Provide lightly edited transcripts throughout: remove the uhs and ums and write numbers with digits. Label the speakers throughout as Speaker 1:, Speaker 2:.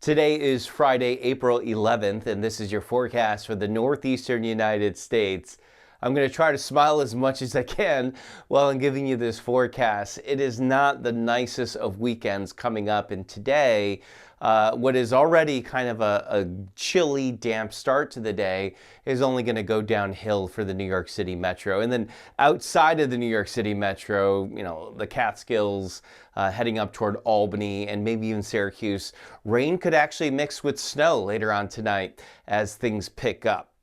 Speaker 1: Today is Friday, April 11th, and this is your forecast for the northeastern United States. I'm going to try to smile as much as I can while I'm giving you this forecast. It is not the nicest of weekends coming up, and today, what is already kind of a chilly, damp start to the day is only going to go downhill for the New York City Metro. And then outside of the New York City Metro, the Catskills, heading up toward Albany and maybe even Syracuse, rain could actually mix with snow later on tonight as things pick up.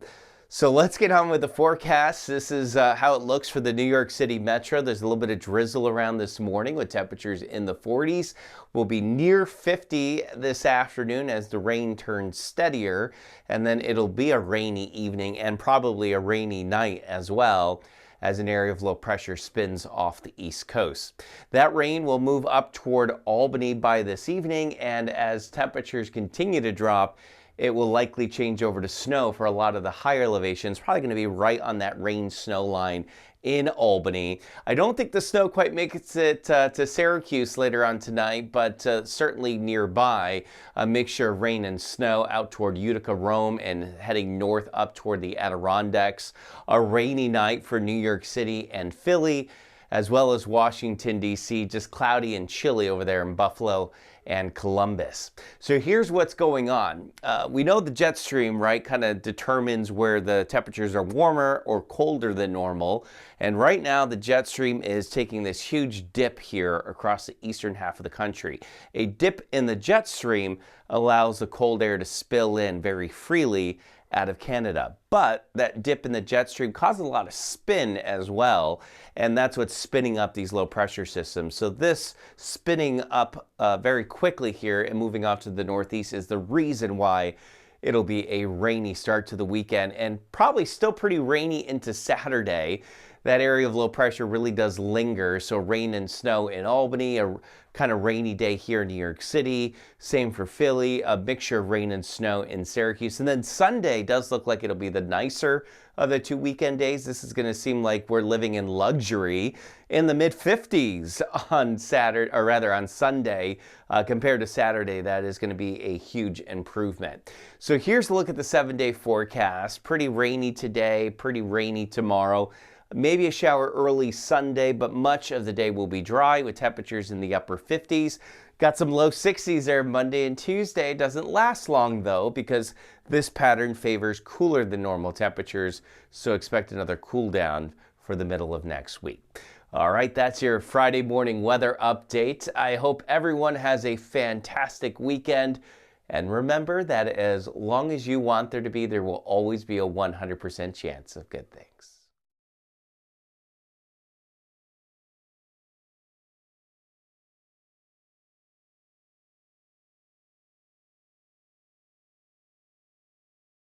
Speaker 1: So let's get on with the forecast. This is how it looks for the New York City Metro. There's a little bit of drizzle around this morning with temperatures in the 40s. We'll be near 50 this afternoon as the rain turns steadier, and then it'll be a rainy evening and probably a rainy night as well, as an area of low pressure spins off the East Coast. That rain will move up toward Albany by this evening, and as temperatures continue to drop, it will likely change over to snow for a lot of the higher elevations, probably going to be right on that rain-snow line in Albany. I don't think the snow quite makes it to Syracuse later on tonight, but certainly nearby. A mixture of rain and snow out toward Utica, Rome, and heading north up toward the Adirondacks. A rainy night for New York City and Philly, as well as Washington, D.C., just cloudy and chilly over there in Buffalo and Columbus. So here's what's going on. We know the jet stream, right, kind of determines where the temperatures are warmer or colder than normal. And right now, the jet stream is taking this huge dip here across the eastern half of the country. A dip in the jet stream allows the cold air to spill in very freely out of Canada. But that dip in the jet stream causes a lot of spin as well, and that's what's spinning up these low pressure systems. So this spinning up very quickly here and moving off to the northeast is the reason why it'll be a rainy start to the weekend and probably still pretty rainy into Saturday. That area of low pressure really does linger, so rain and snow in Albany, a kind of rainy day here in New York City. Same for Philly, a mixture of rain and snow in Syracuse. And then Sunday does look like it'll be the nicer of the two weekend days. This is going to seem like we're living in luxury in the mid-50s on Saturday, or rather on Sunday, compared to Saturday. That is going to be a huge improvement. So here's a look at the 7-day forecast. Pretty rainy today, pretty rainy tomorrow. Maybe a shower early Sunday, but much of the day will be dry with temperatures in the upper 50s. Got some low 60s there Monday and Tuesday. Doesn't last long though, because this pattern favors cooler than normal temperatures, so expect another cool down for the middle of next week. All right, that's your Friday morning weather update. I hope everyone has a fantastic weekend. And remember that as long as you want there to be, there will always be a 100% chance of good things.